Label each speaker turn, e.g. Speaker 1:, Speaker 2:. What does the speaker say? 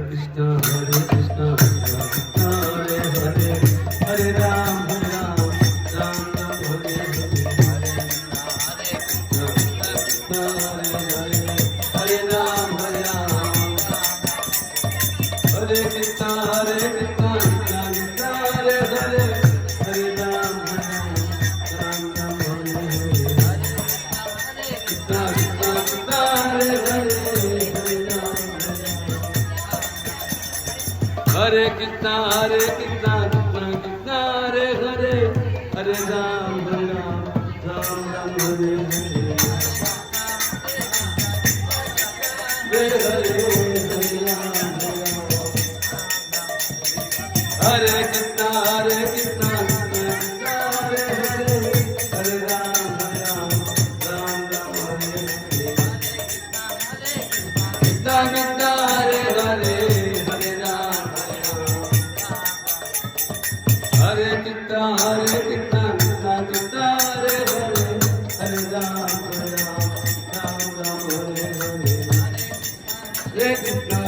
Speaker 1: Hare Krishna, Hare Krishna, Krishna Krishna, Hare Hare, Hare Ram, Ram Ram, Hare Hare. Hare Hare, Hare Krishna, Hare Krishna, Krishna Krishna, Hare Hare, Hare Ram, Ram Ram, Hare Hare. Krishna Krishna, Hare Hare, Hare Ram, Hare Krishna, Hare Krishna, Krishna Krishna, Hare Hare, Hare Ram, Ram Ram, Hare Hare. Hare Krishna.